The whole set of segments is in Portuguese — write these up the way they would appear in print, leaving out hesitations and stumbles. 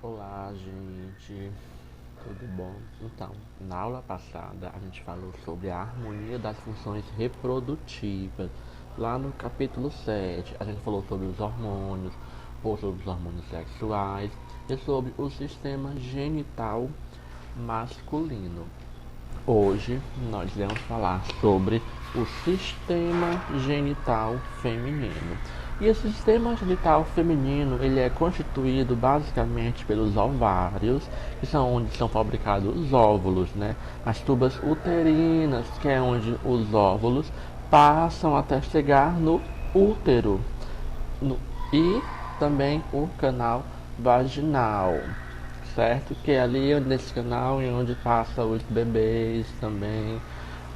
Olá, gente, tudo bom? Então, na aula passada a gente falou sobre a harmonia das funções reprodutivas. Lá no capítulo 7 a gente falou sobre os hormônios, ou sobre os hormônios sexuais e sobre o sistema genital masculino. Hoje nós vamos falar sobre o sistema genital feminino. E esse sistema genital feminino, ele é constituído basicamente pelos ovários, que são onde são fabricados os óvulos, né? As tubas uterinas, que é onde os óvulos passam até chegar no útero. E também o canal vaginal, certo? Que é ali nesse canal é onde passa os bebês também,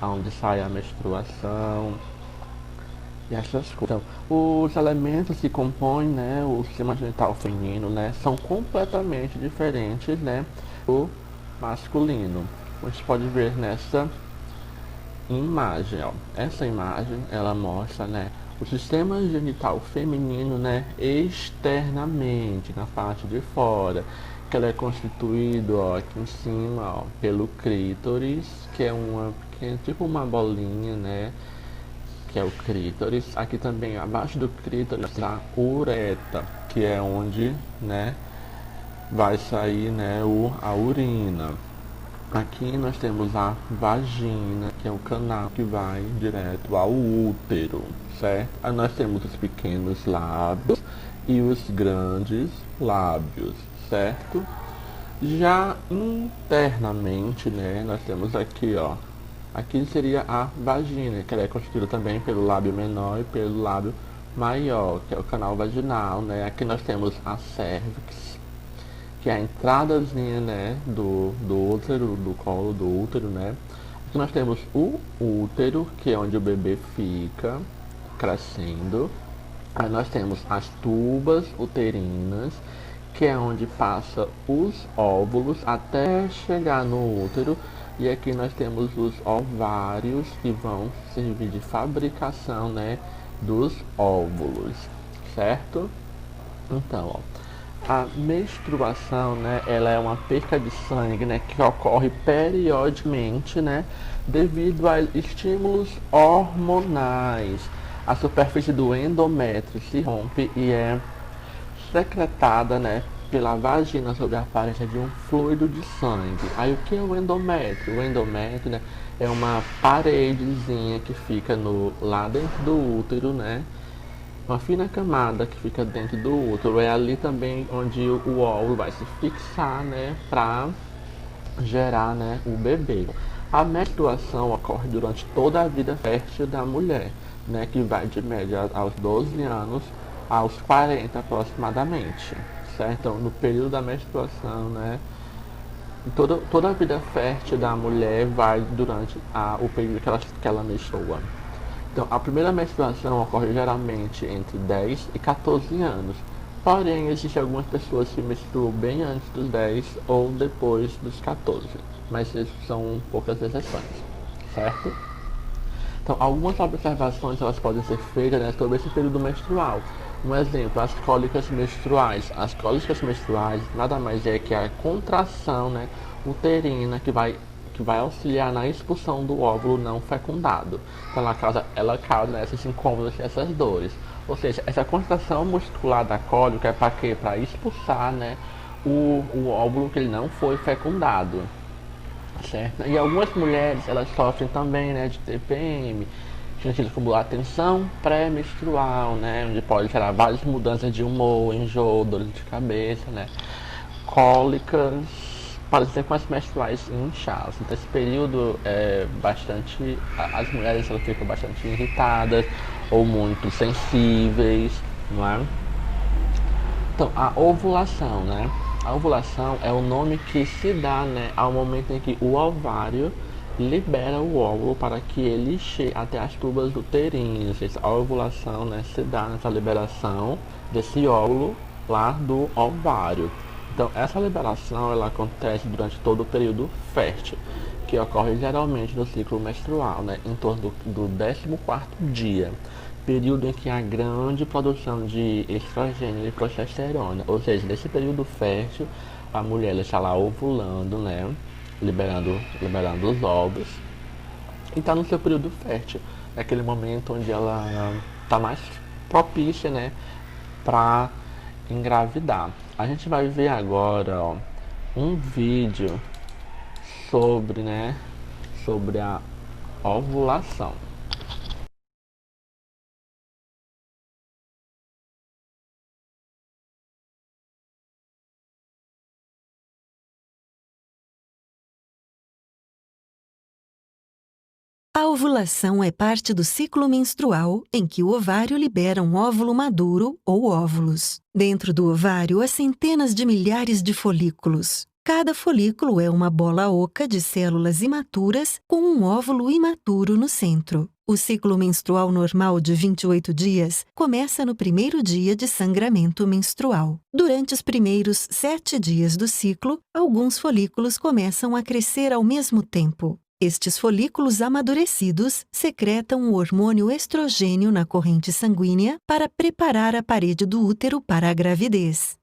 onde sai a menstruação e essas coisas. Então, os elementos que compõem, né, o sistema genital feminino, né, são completamente diferentes, né, do masculino. A gente pode ver nessa imagem, ó. Essa imagem, ela mostra, né, o sistema genital feminino, né, externamente, na parte de fora, que ela é constituído, ó, aqui em cima, ó, pelo clítoris, que é tipo uma bolinha, né, que é o clítoris. Aqui também, abaixo do clítoris, a ureta, que é onde, né, vai sair, né, a urina. Aqui nós temos a vagina, que é o canal que vai direto ao útero, certo? Aí nós temos os pequenos lábios e os grandes lábios, certo? Já internamente, né, nós temos aqui, ó, aqui seria a vagina, que ela é constituída também pelo lábio menor e pelo lábio maior, que é o canal vaginal, né? Aqui nós temos a cervix, que é a entradazinha, né, do útero, do colo do útero, né? Aqui nós temos o útero, que é onde o bebê fica crescendo. Aí nós temos as tubas uterinas, que é onde passa os óvulos até chegar no útero. E aqui nós temos os ovários, que vão servir de fabricação, né, dos óvulos, certo? Então, ó, a menstruação, né, ela é uma perca de sangue, né, que ocorre periodicamente, né, devido a estímulos hormonais. A superfície do endométrio se rompe e é secretada, né, pela vagina sob a aparência de um fluido de sangue. Aí o que é o endométrio? O endométrio, né, é uma paredezinha que fica lá dentro do útero, né? Uma fina camada que fica dentro do útero. É ali também onde o óvulo vai se fixar, né, para gerar, né, o bebê. A menstruação ocorre durante toda a vida fértil da mulher, né, que vai de média aos 12 anos aos 40 aproximadamente, certo? Então, no período da menstruação, né, toda a vida fértil da mulher vai durante o período que ela menstrua. Então, a primeira menstruação ocorre geralmente entre 10 e 14 anos. Porém, existem algumas pessoas que menstruam bem antes dos 10 ou depois dos 14. Mas isso são poucas exceções, certo? Então, algumas observações elas podem ser feitas, né, sobre esse período menstrual. Um exemplo, as cólicas menstruais. As cólicas menstruais nada mais é que a contração, né, uterina que vai auxiliar na expulsão do óvulo não fecundado. Então ela causa, né, esses incômodos e essas dores. Ou seja, essa contração muscular da cólica é para quê? Para expulsar, né, o óvulo que ele não foi fecundado. Certo? E algumas mulheres elas sofrem também, né, de TPM, conhecido como a tensão pré-menstrual, né, onde pode gerar várias mudanças de humor, enjoo, dores de cabeça, né, cólicas, parecer com as menstruais inchadas. Então esse período é bastante, as mulheres elas ficam bastante irritadas ou muito sensíveis, não é? Então a ovulação, né? A ovulação é o nome que se dá, né, ao momento em que o ovário libera o óvulo para que ele chegue até as tubas uterinas. A ovulação, né, se dá nessa liberação desse óvulo lá do ovário. Então essa liberação ela acontece durante todo o período fértil, que ocorre geralmente no ciclo menstrual, né, em torno do 14º dia. período em que há grande produção de estrogênio e progesterona. Ou seja, nesse período fértil, a mulher está lá ovulando, né? Liberando os ovos. E está no seu período fértil. É aquele momento onde ela está mais propícia, né? Para engravidar. A gente vai ver agora, ó, um vídeo sobre, né? Sobre a ovulação. A ovulação é parte do ciclo menstrual em que o ovário libera um óvulo maduro ou óvulos. Dentro do ovário há centenas de milhares de folículos. Cada folículo é uma bola oca de células imaturas com um óvulo imaturo no centro. O ciclo menstrual normal de 28 dias começa no primeiro dia de sangramento menstrual. Durante os primeiros 7 dias do ciclo, alguns folículos começam a crescer ao mesmo tempo. Estes folículos amadurecidos secretam o hormônio estrogênio na corrente sanguínea para preparar a parede do útero para a gravidez.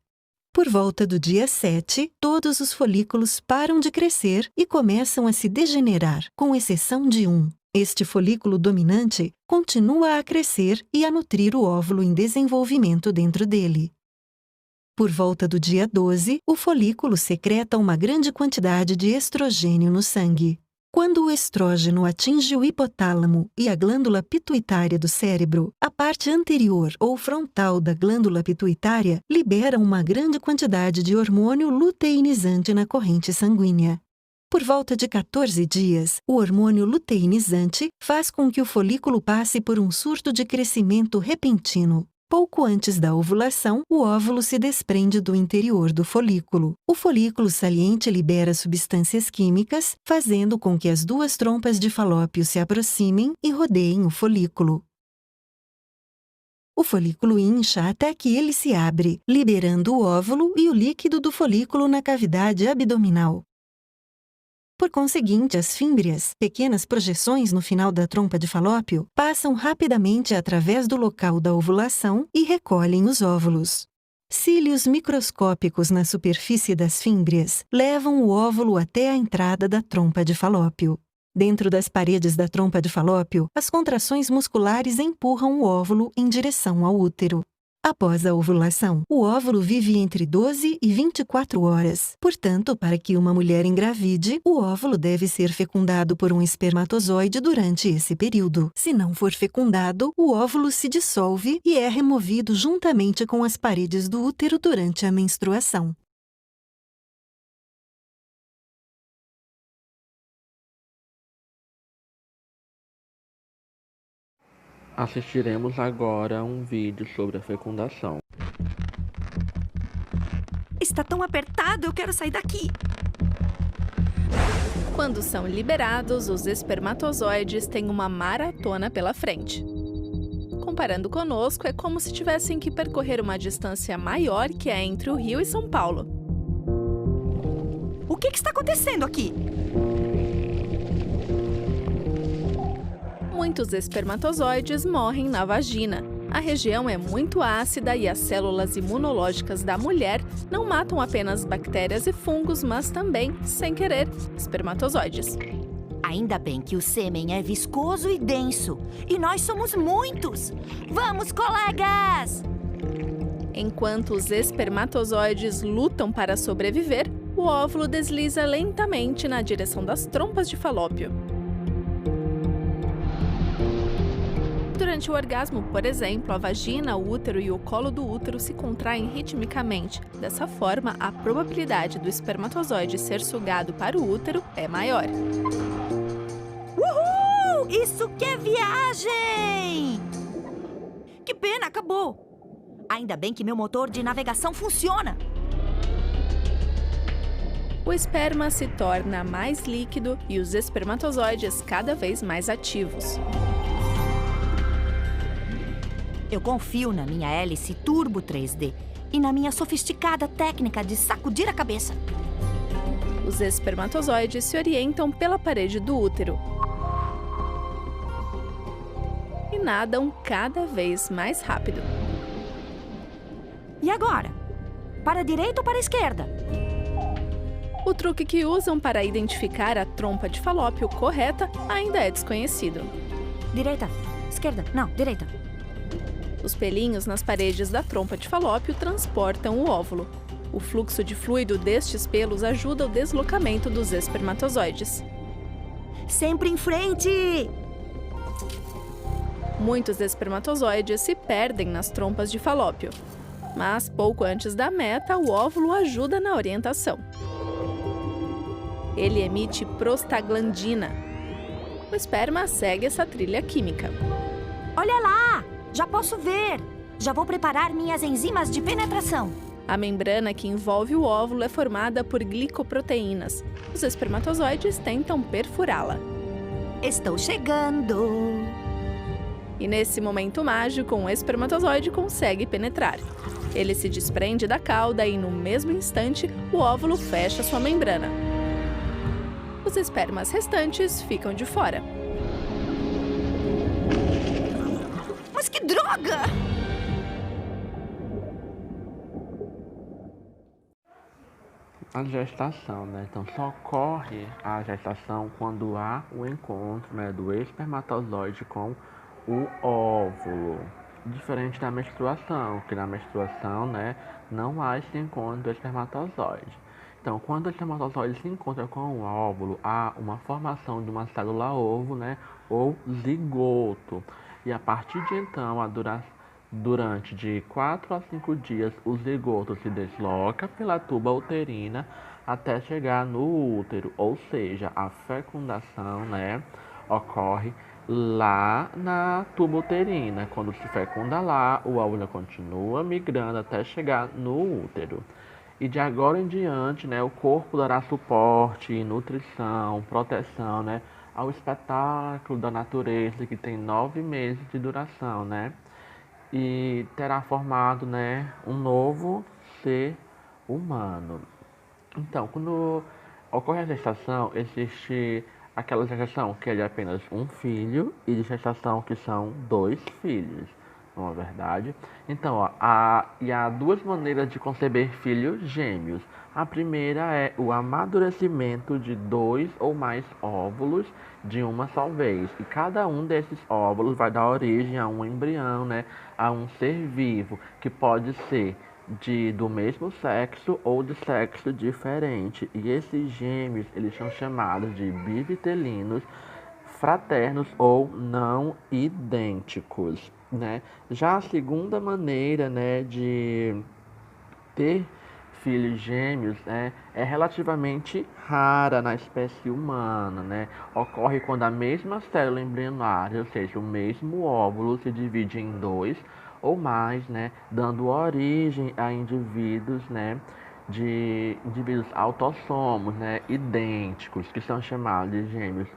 Por volta do dia 7, todos os folículos param de crescer e começam a se degenerar, com exceção de um. Este folículo dominante continua a crescer e a nutrir o óvulo em desenvolvimento dentro dele. Por volta do dia 12, o folículo secreta uma grande quantidade de estrogênio no sangue. Quando o estrógeno atinge o hipotálamo e a glândula pituitária do cérebro, a parte anterior ou frontal da glândula pituitária libera uma grande quantidade de hormônio luteinizante na corrente sanguínea. Por volta de 14 dias, o hormônio luteinizante faz com que o folículo passe por um surto de crescimento repentino. Pouco antes da ovulação, o óvulo se desprende do interior do folículo. O folículo saliente libera substâncias químicas, fazendo com que as duas trompas de Falópio se aproximem e rodeiem o folículo. O folículo incha até que ele se abre, liberando o óvulo e o líquido do folículo na cavidade abdominal. Por conseguinte, as fímbrias, pequenas projeções no final da trompa de Falópio, passam rapidamente através do local da ovulação e recolhem os óvulos. Cílios microscópicos na superfície das fímbrias levam o óvulo até a entrada da trompa de Falópio. Dentro das paredes da trompa de Falópio, as contrações musculares empurram o óvulo em direção ao útero. Após a ovulação, o óvulo vive entre 12 e 24 horas. Portanto, para que uma mulher engravide, o óvulo deve ser fecundado por um espermatozoide durante esse período. Se não for fecundado, o óvulo se dissolve e é removido juntamente com as paredes do útero durante a menstruação. Assistiremos agora um vídeo sobre a fecundação. Está tão apertado, eu quero sair daqui. Quando são liberados, os espermatozoides têm uma maratona pela frente. Comparando conosco, é como se tivessem que percorrer uma distância maior que é entre o Rio e São Paulo. O que está acontecendo aqui? Muitos espermatozoides morrem na vagina. A região é muito ácida e as células imunológicas da mulher não matam apenas bactérias e fungos, mas também, sem querer, espermatozoides. Ainda bem que o sêmen é viscoso e denso. E nós somos muitos! Vamos, colegas! Enquanto os espermatozoides lutam para sobreviver, o óvulo desliza lentamente na direção das trompas de Falópio. Durante o orgasmo, por exemplo, a vagina, o útero e o colo do útero se contraem ritmicamente. Dessa forma, a probabilidade do espermatozoide ser sugado para o útero é maior. Uhul! Isso que é viagem! Que pena, acabou! Ainda bem que meu motor de navegação funciona! O esperma se torna mais líquido e os espermatozoides cada vez mais ativos. Eu confio na minha hélice Turbo 3D e na minha sofisticada técnica de sacudir a cabeça. Os espermatozoides se orientam pela parede do útero. E nadam cada vez mais rápido. E agora? Para a direita ou para a esquerda? O truque que usam para identificar a trompa de falópio correta ainda é desconhecido. Direita, esquerda, não, direita. Os pelinhos nas paredes da trompa de falópio transportam o óvulo. O fluxo de fluido destes pelos ajuda o deslocamento dos espermatozoides. Sempre em frente! Muitos espermatozoides se perdem nas trompas de falópio, mas pouco antes da meta, o óvulo ajuda na orientação. Ele emite prostaglandina. O esperma segue essa trilha química. Olha lá! Já posso ver! Já vou preparar minhas enzimas de penetração. A membrana que envolve o óvulo é formada por glicoproteínas. Os espermatozoides tentam perfurá-la. Estou chegando! E nesse momento mágico, um espermatozoide consegue penetrar. Ele se desprende da cauda e, no mesmo instante, o óvulo fecha sua membrana. Os espermas restantes ficam de fora. Mas que droga! A gestação, né? Então só ocorre a gestação quando há o encontro, né, do espermatozoide com o óvulo. Diferente da menstruação, que na menstruação, né, não há esse encontro do espermatozoide. Então, quando o espermatozoide se encontra com o óvulo, há uma formação de uma célula ovo, né, ou zigoto. E a partir de então, durante de 4 a 5 dias, o zigoto se desloca pela tuba uterina até chegar no útero, ou seja, a fecundação, né, ocorre lá na tuba uterina. Quando se fecunda lá, o óvulo continua migrando até chegar no útero. E de agora em diante, né, o corpo dará suporte, nutrição, proteção, né, ao espetáculo da natureza, que tem 9 meses de duração, né? E terá formado, né, um novo ser humano. Então, quando ocorre a gestação, existe aquela gestação que é de apenas um filho e de gestação que são 2 filhos, não é verdade? Então, ó, há 2 maneiras de conceber filhos gêmeos. A primeira é o amadurecimento de 2 ou mais óvulos de uma só vez. E cada um desses óvulos vai dar origem a um embrião, né? A um ser vivo, que pode ser do mesmo sexo ou de sexo diferente. E esses gêmeos, eles são chamados de bivitelinos, fraternos ou não idênticos, né? Já a segunda maneira, né, de ter filhos gêmeos, né, é relativamente rara na espécie humana, né? Ocorre quando a mesma célula embrionária, ou seja, o mesmo óvulo, se divide em 2 ou mais, né, dando origem a indivíduos, né, de indivíduos autossomos, né, idênticos, que são chamados de gêmeos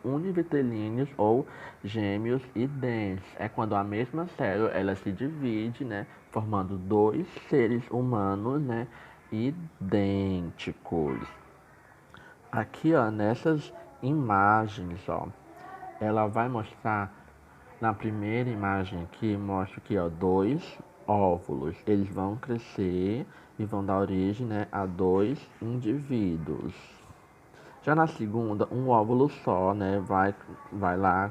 univitelíneos ou gêmeos idênticos. É quando a mesma célula ela se divide, né, formando 2 seres humanos, né, idênticos. Aqui, ó, nessas imagens, ó, ela vai mostrar. Na primeira imagem aqui, mostra aqui, ó, 2 óvulos. Eles vão crescer e vão dar origem, né, a 2 indivíduos. Já na segunda, um óvulo só, né, vai lá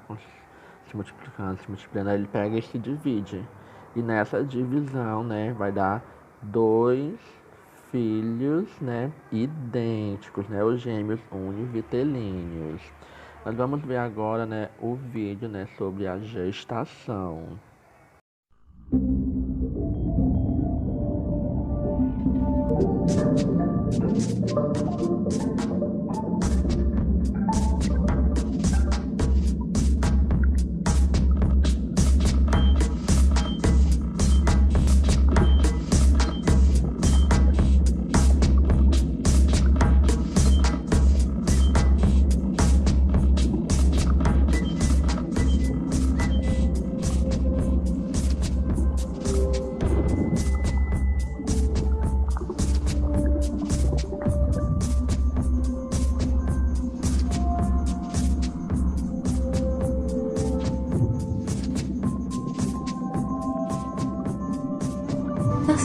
se multiplicando, aí ele pega e se divide. E nessa divisão, né, vai dar 2 filhos, né, idênticos, né, os gêmeos univitelíneos. Nós vamos ver agora, né, o vídeo, né, sobre a gestação.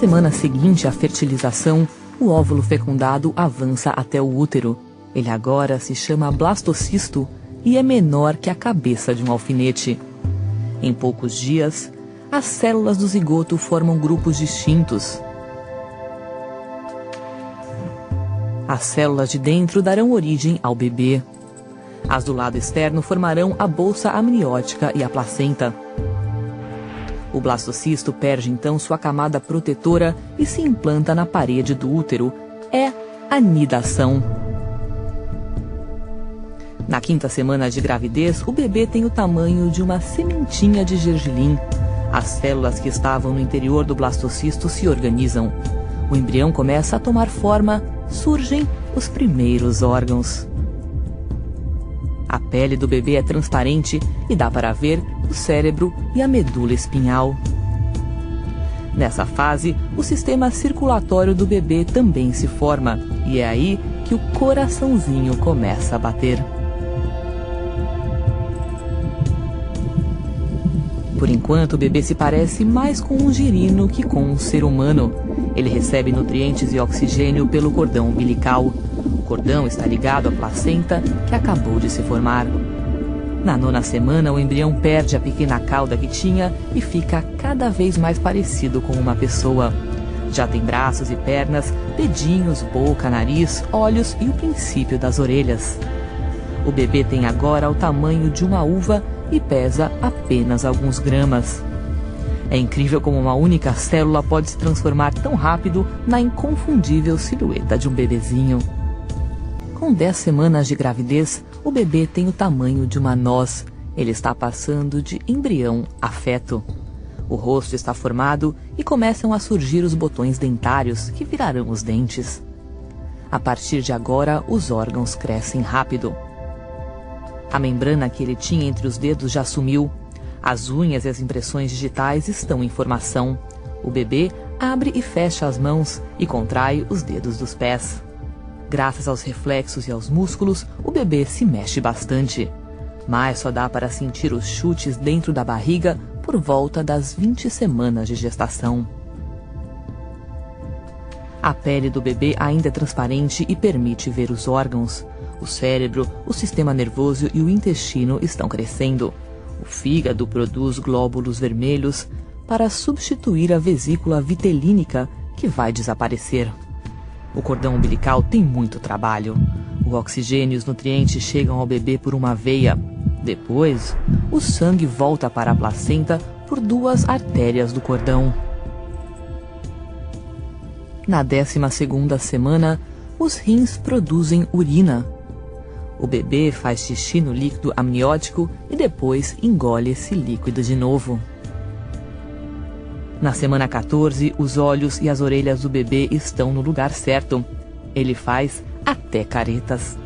semana seguinte à fertilização, o óvulo fecundado avança até o útero. Ele agora se chama blastocisto e é menor que a cabeça de um alfinete. Em poucos dias, as células do zigoto formam grupos distintos. As células de dentro darão origem ao bebê. As do lado externo formarão a bolsa amniótica e a placenta. O blastocisto perde então sua camada protetora e se implanta na parede do útero. É a nidação. Na 5ª semana de gravidez, o bebê tem o tamanho de uma sementinha de gergelim. As células que estavam no interior do blastocisto se organizam. O embrião começa a tomar forma, surgem os primeiros órgãos. A pele do bebê é transparente e dá para ver o cérebro e a medula espinhal. Nessa fase, o sistema circulatório do bebê também se forma, e é aí que o coraçãozinho começa a bater. Por enquanto, o bebê se parece mais com um girino que com um ser humano. Ele recebe nutrientes e oxigênio pelo cordão umbilical. O cordão está ligado à placenta que acabou de se formar. Na 9ª semana, o embrião perde a pequena cauda que tinha e fica cada vez mais parecido com uma pessoa. Já tem braços e pernas, dedinhos, boca, nariz, olhos e o princípio das orelhas. O bebê tem agora o tamanho de uma uva e pesa apenas alguns gramas. É incrível como uma única célula pode se transformar tão rápido na inconfundível silhueta de um bebezinho. Com 10 semanas de gravidez, o bebê tem o tamanho de uma noz. Ele está passando de embrião a feto. O rosto está formado e começam a surgir os botões dentários, que virarão os dentes. A partir de agora, os órgãos crescem rápido. A membrana que ele tinha entre os dedos já sumiu. As unhas e as impressões digitais estão em formação. O bebê abre e fecha as mãos e contrai os dedos dos pés. Graças aos reflexos e aos músculos, o bebê se mexe bastante. Mas só dá para sentir os chutes dentro da barriga por volta das 20 semanas de gestação. A pele do bebê ainda é transparente e permite ver os órgãos. O cérebro, o sistema nervoso e o intestino estão crescendo. O fígado produz glóbulos vermelhos para substituir a vesícula vitelínica, que vai desaparecer. O cordão umbilical tem muito trabalho. O oxigênio e os nutrientes chegam ao bebê por uma veia. Depois, o sangue volta para a placenta por 2 artérias do cordão. Na 12ª semana, os rins produzem urina. O bebê faz xixi no líquido amniótico e depois engole esse líquido de novo. Na semana 14, os olhos e as orelhas do bebê estão no lugar certo. Ele faz até caretas.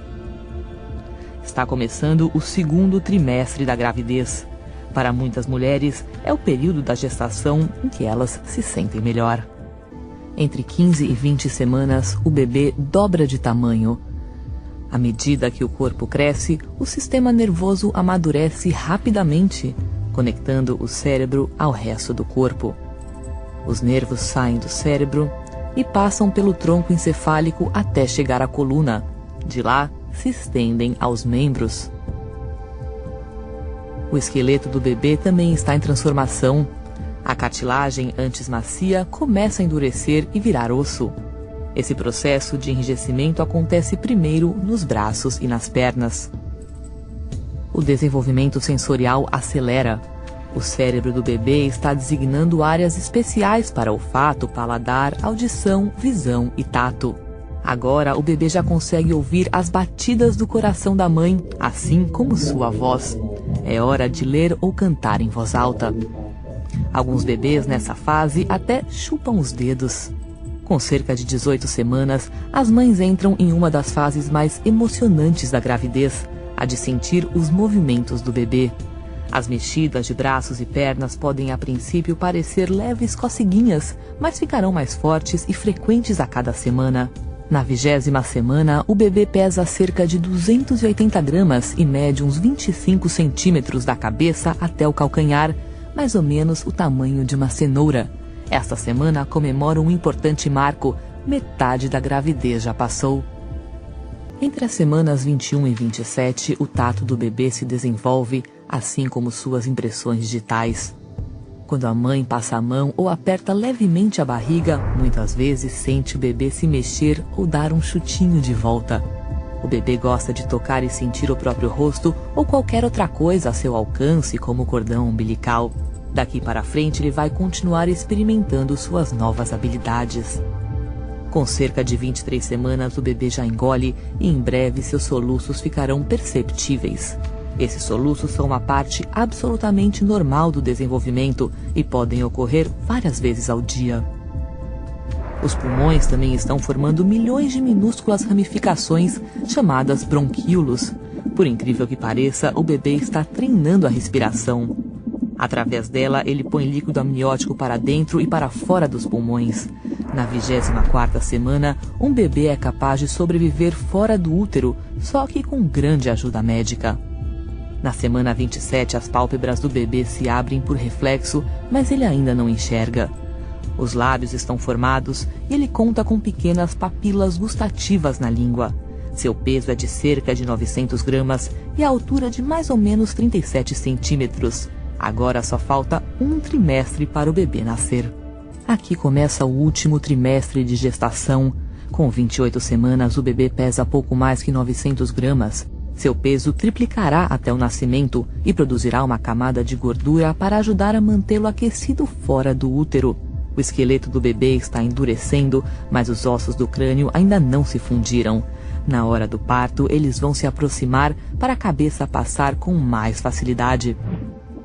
Está começando o 2º trimestre da gravidez. Para muitas mulheres, é o período da gestação em que elas se sentem melhor. Entre 15 e 20 semanas, o bebê dobra de tamanho. À medida que o corpo cresce, o sistema nervoso amadurece rapidamente, conectando o cérebro ao resto do corpo. Os nervos saem do cérebro e passam pelo tronco encefálico até chegar à coluna. De lá, se estendem aos membros. O esqueleto do bebê também está em transformação. A cartilagem, antes macia, começa a endurecer e virar osso. Esse processo de enrijecimento acontece primeiro nos braços e nas pernas. O desenvolvimento sensorial acelera. O cérebro do bebê está designando áreas especiais para olfato, paladar, audição, visão e tato. Agora o bebê já consegue ouvir as batidas do coração da mãe, assim como sua voz. É hora de ler ou cantar em voz alta. Alguns bebês nessa fase até chupam os dedos. Com cerca de 18 semanas, as mães entram em uma das fases mais emocionantes da gravidez, a de sentir os movimentos do bebê. As mexidas de braços e pernas podem a princípio parecer leves coceguinhas, mas ficarão mais fortes e frequentes a cada semana. Na 20ª semana, o bebê pesa cerca de 280 gramas e mede uns 25 centímetros da cabeça até o calcanhar, mais ou menos o tamanho de uma cenoura. Esta semana comemora um importante marco: metade da gravidez já passou. Entre as semanas 21 e 27, o tato do bebê se desenvolve, assim como suas impressões digitais. Quando a mãe passa a mão ou aperta levemente a barriga, muitas vezes sente o bebê se mexer ou dar um chutinho de volta. O bebê gosta de tocar e sentir o próprio rosto ou qualquer outra coisa a seu alcance, como o cordão umbilical. Daqui para frente, ele vai continuar experimentando suas novas habilidades. Com cerca de 23 semanas, o bebê já engole e em breve seus soluços ficarão perceptíveis. Esses soluços são uma parte absolutamente normal do desenvolvimento e podem ocorrer várias vezes ao dia. Os pulmões também estão formando milhões de minúsculas ramificações chamadas bronquíolos. Por incrível que pareça, o bebê está treinando a respiração. Através dela, ele põe líquido amniótico para dentro e para fora dos pulmões. Na 24ª semana, um bebê é capaz de sobreviver fora do útero, só que com grande ajuda médica. Na semana 27, as pálpebras do bebê se abrem por reflexo, mas ele ainda não enxerga. Os lábios estão formados e ele conta com pequenas papilas gustativas na língua. Seu peso é de cerca de 900 gramas e a altura de mais ou menos 37 centímetros. Agora só falta um trimestre para o bebê nascer. Aqui começa o último trimestre de gestação. Com 28 semanas, o bebê pesa pouco mais que 900 gramas. Seu peso triplicará até o nascimento e produzirá uma camada de gordura para ajudar a mantê-lo aquecido fora do útero. O esqueleto do bebê está endurecendo, mas os ossos do crânio ainda não se fundiram. Na hora do parto, eles vão se aproximar para a cabeça passar com mais facilidade.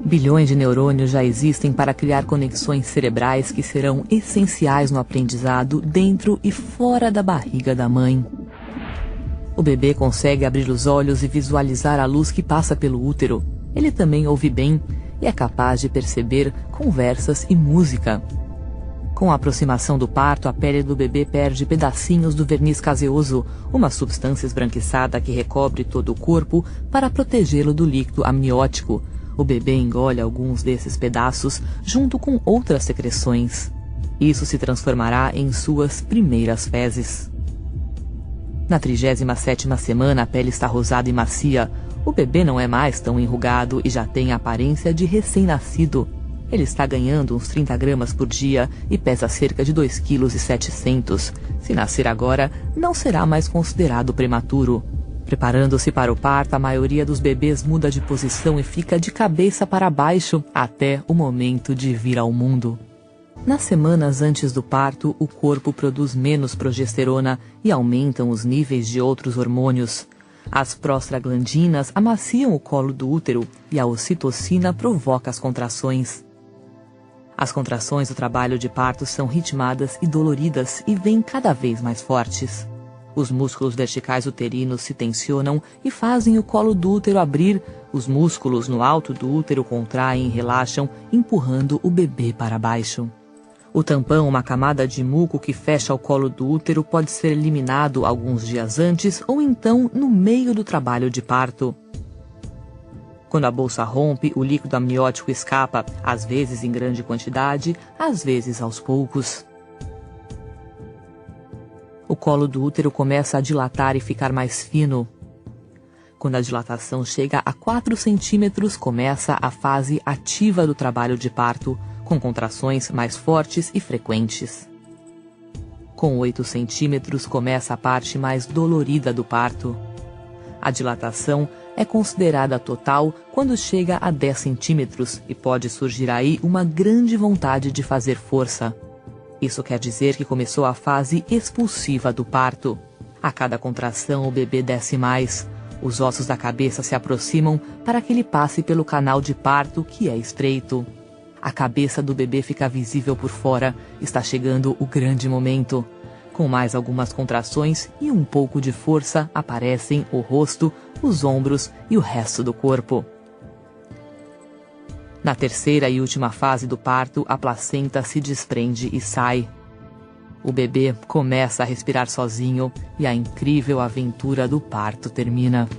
Bilhões de neurônios já existem para criar conexões cerebrais que serão essenciais no aprendizado dentro e fora da barriga da mãe. O bebê consegue abrir os olhos e visualizar a luz que passa pelo útero. Ele também ouve bem e é capaz de perceber conversas e música. Com a aproximação do parto, a pele do bebê perde pedacinhos do verniz caseoso, uma substância esbranquiçada que recobre todo o corpo para protegê-lo do líquido amniótico. O bebê engole alguns desses pedaços junto com outras secreções. Isso se transformará em suas primeiras fezes. Na 37ª semana, a pele está rosada e macia. O bebê não é mais tão enrugado e já tem a aparência de recém-nascido. Ele está ganhando uns 30 gramas por dia e pesa cerca de 2,7 kg. Se nascer agora, não será mais considerado prematuro. Preparando-se para o parto, a maioria dos bebês muda de posição e fica de cabeça para baixo até o momento de vir ao mundo. Nas semanas antes do parto, o corpo produz menos progesterona e aumentam os níveis de outros hormônios. As prostaglandinas amaciam o colo do útero e a ocitocina provoca as contrações. As contrações do trabalho de parto são ritmadas e doloridas e vêm cada vez mais fortes. Os músculos verticais uterinos se tensionam e fazem o colo do útero abrir. Os músculos no alto do útero contraem e relaxam, empurrando o bebê para baixo. O tampão, uma camada de muco que fecha o colo do útero, pode ser eliminado alguns dias antes ou então no meio do trabalho de parto. Quando a bolsa rompe, o líquido amniótico escapa, às vezes em grande quantidade, às vezes aos poucos. O colo do útero começa a dilatar e ficar mais fino. Quando a dilatação chega a 4 centímetros, começa a fase ativa do trabalho de parto, com contrações mais fortes e frequentes. Com 8 centímetros, começa a parte mais dolorida do parto. A dilatação é considerada total quando chega a 10 centímetros e pode surgir aí uma grande vontade de fazer força. Isso quer dizer que começou a fase expulsiva do parto. A cada contração, o bebê desce mais. Os ossos da cabeça se aproximam para que ele passe pelo canal de parto, que é estreito. A cabeça do bebê fica visível por fora. Está chegando o grande momento. Com mais algumas contrações e um pouco de força, aparecem o rosto, os ombros e o resto do corpo. Na terceira e última fase do parto, a placenta se desprende e sai. O bebê começa a respirar sozinho e a incrível aventura do parto termina.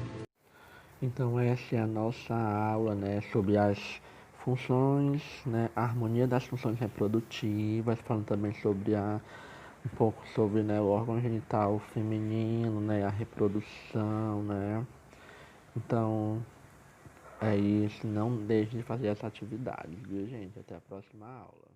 Então essa é a nossa aula, sobre as funções, né, a harmonia das funções reprodutivas, falando também sobre um pouco sobre, né, o órgão genital feminino, né, a reprodução, né. Então, é isso, não deixe de fazer essa atividade, viu, gente? Até a próxima aula.